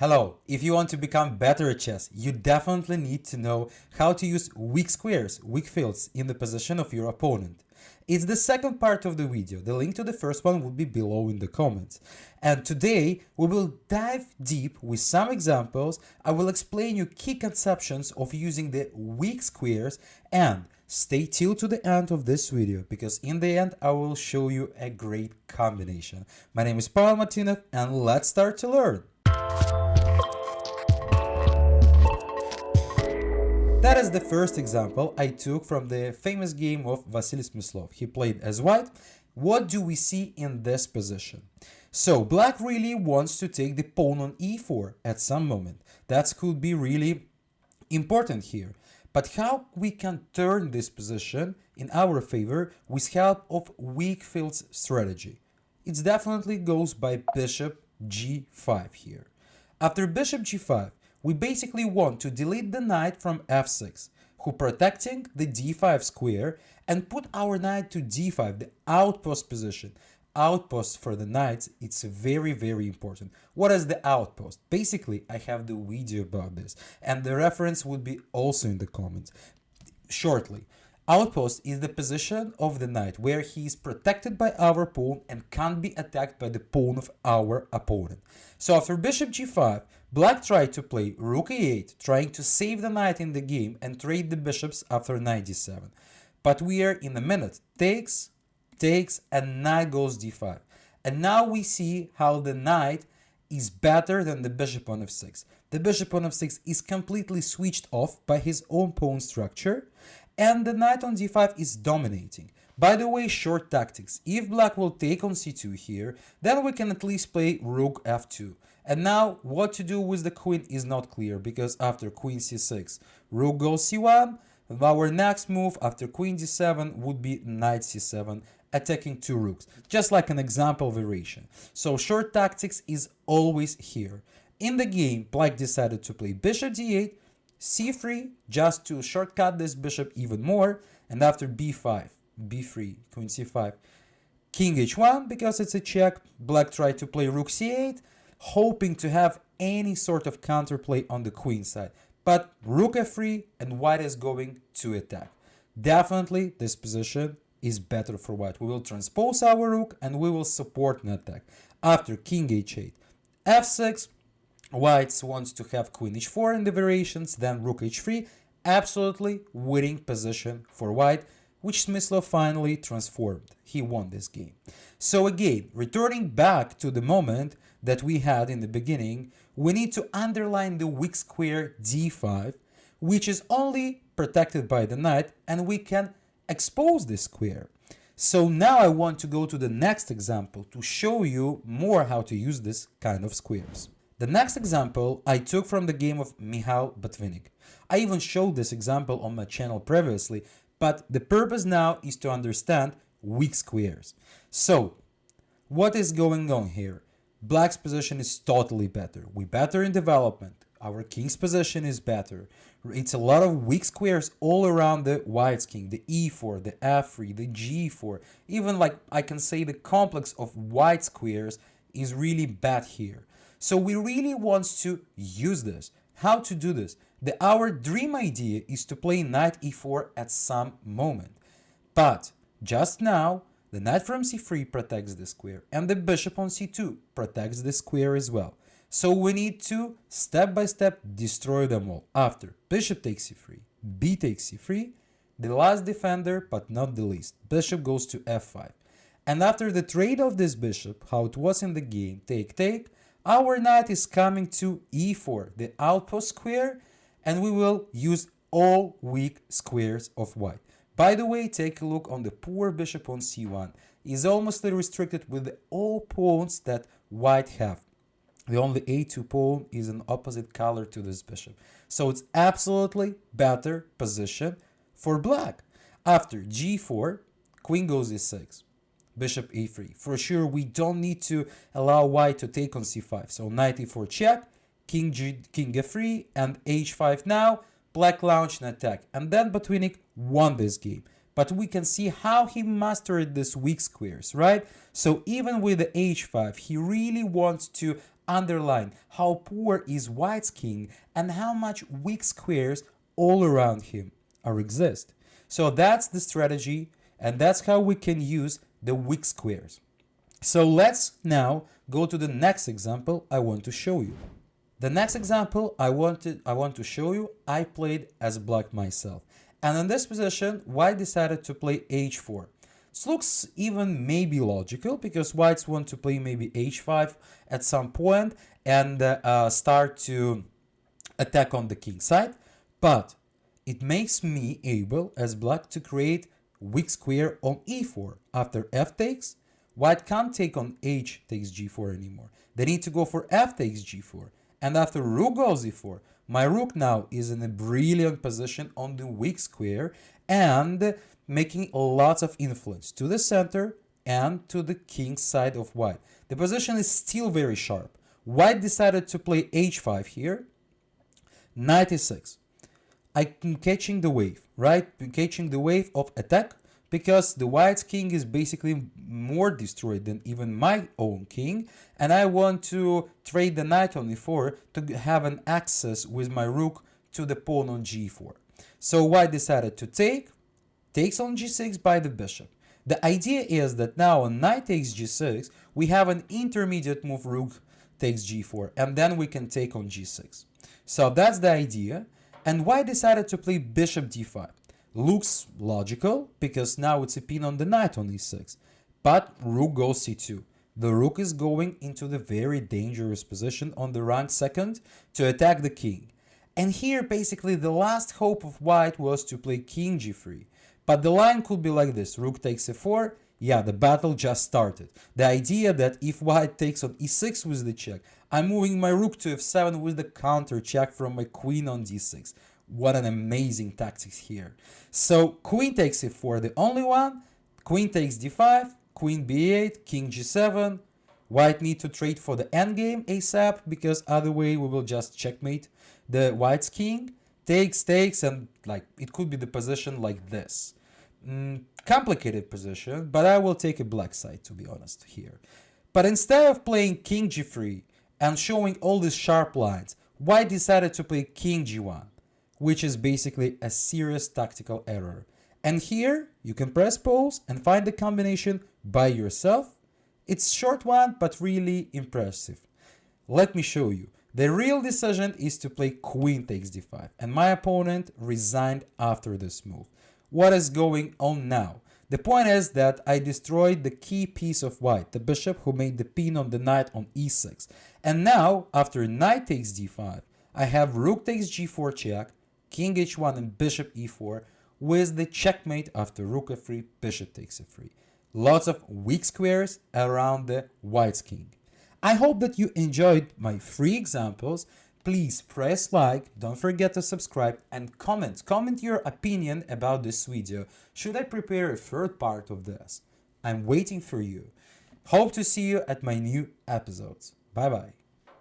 Hello, if you want to become better at chess, you definitely need to know how to use weak squares, weak fields in the position of your opponent. It's the second part of the video, the link to the first one will be below in the comments. And today we will dive deep with some examples. I will explain you key conceptions of using the weak squares, and stay till to the end of this video because in the end I will show you a great combination. My name is Pavelchess and let's start to learn. That is the first example I took from the famous game of Vasily Smyslov. He played as white. What do we see in this position? So black really wants to take the pawn on e4 at some moment. That could be really important here. But how we can turn this position in our favor with help of weak fields strategy? It definitely goes by bishop g5 here. After bishop g5, we basically want to delete the knight from f6, who protecting the d5 square, and put our knight to d5, the outpost position. Outpost for the knights, it's very, very important. What is the outpost? Basically, I have the video about this, and the reference would be also in the comments. Shortly, outpost is the position of the knight where he is protected by our pawn and can't be attacked by the pawn of our opponent. So after bishop g5, black tried to play rook e8, trying to save the knight in the game and trade the bishops after knight d7. But we are in a minute. Takes, and knight goes d5. And now we see how the knight is better than the bishop on f6. The bishop on f6 is completely switched off by his own pawn structure, and the knight on d5 is dominating. By the way, short tactics. If black will take on c2 here, then we can at least play rook f2. And now what to do with the queen is not clear, because after queen c6, rook goes c1. Our next move after queen d7 would be knight c7, attacking two rooks, just like an example variation. So short tactics is always here. In the game, black decided to play bishop d8, c3, just to shortcut this bishop even more, and after b5, b3, queen c5, king h1, because it's a check, black tried to play rook c8, hoping to have any sort of counterplay on the queen side. But rook f3 and white is going to attack. Definitely this position is better for white. We will transpose our rook and we will support an attack. After king h8, f6, white wants to have queen h4 in the variations, then rook h3, absolutely winning position for white, which Smyslov finally transformed. He won this game. So again, returning back to the moment that we had in the beginning, we need to underline the weak square d5, which is only protected by the knight, and we can expose this square. So now I want to go to the next example to show you more how to use this kind of squares. The next example I took from the game of Mikhail Botvinnik. I even showed this example on my channel previously, but the purpose now is to understand weak squares. So, what is going on here? Black's position is totally better. We're better in development. Our king's position is better. It's a lot of weak squares all around the white's king. The e4, the f3, the g4. Even like I can say the complex of white squares is really bad here. So we really want to use this. How to do this? Our dream idea is to play knight e4 at some moment. But just now, the knight from c3 protects the square, and the bishop on c2 protects the square as well. So we need to, step by step, destroy them all. After bishop takes c3, b takes c3, the last defender, but not the least, bishop goes to f5. And after the trade of this bishop, how it was in the game, take, our knight is coming to e4, the outpost square, and we will use all weak squares of white. By the way, take a look on the poor bishop on c1. Is almost restricted with all pawns that white have. The only a2 pawn is an opposite color to this bishop. So it's absolutely better position for black. After g4, queen goes e6, bishop e3. For sure, we don't need to allow white to take on c5. So knight e4 check, king f3, and h5 now. Black launched an attack, and then Botvinnik won this game. But we can see how he mastered these weak squares, right? So even with the h5, he really wants to underline how poor is white's king and how much weak squares all around him exist. So that's the strategy, and that's how we can use the weak squares. So let's now go to the next example I want to show you. The next example I want to show you, I played as black myself. And in this position, white decided to play h4. This looks even maybe logical because whites want to play maybe h5 at some point and start to attack on the king side. But it makes me able as black to create weak square on e4. After f takes, white can't take on h takes g4 anymore. They need to go for f takes g4. And after rook goes e4, my rook now is in a brilliant position on the weak square and making lots of influence to the center and to the king side of white. The position is still very sharp. White decided to play h5 here. Knight e6. I'm catching the wave, right? I'm catching the wave of attack because the white's king is basically more destroyed than even my own king, and I want to trade the knight on e4 to have an access with my rook to the pawn on g4. So white decided to takes on g6 by the bishop. The idea is that now on knight takes g6, we have an intermediate move rook takes g4, and then we can take on g6. So that's the idea, and white decided to play bishop d5. Looks logical because now it's a pin on the knight on e6, but rook goes c2. The rook is going into the very dangerous position on the rank second to attack the king. And here basically the last hope of white was to play king g3. But the line could be like this: rook takes e4. Yeah, the battle just started. The idea that if white takes on e6 with the check, I'm moving my rook to f7 with the counter check from my queen on d6. What an amazing tactics here. So queen takes e4, the only one. Queen takes d5, queen b8, king g7. White need to trade for the endgame ASAP because other way we will just checkmate the white's king. Takes, and like it could be the position like this. Complicated position, but I will take a black side to be honest here. But instead of playing king g3 and showing all these sharp lines, white decided to play king g1, which is basically a serious tactical error. And here you can press pause and find the combination by yourself. It's short one, but really impressive. Let me show you. The real decision is to play queen takes d5, and my opponent resigned after this move. What is going on now? The point is that I destroyed the key piece of white, the bishop, who made the pin on the knight on e6. And now, after knight takes d5, I have rook takes g4 check, king h1 and bishop e4, with the checkmate after rook f3, bishop takes f3. Lots of weak squares around the white's king. I hope that you enjoyed my free examples. Please press like, don't forget to subscribe and comment. Comment your opinion about this video. Should I prepare a third part of this? I'm waiting for you. Hope to see you at my new episodes. Bye bye.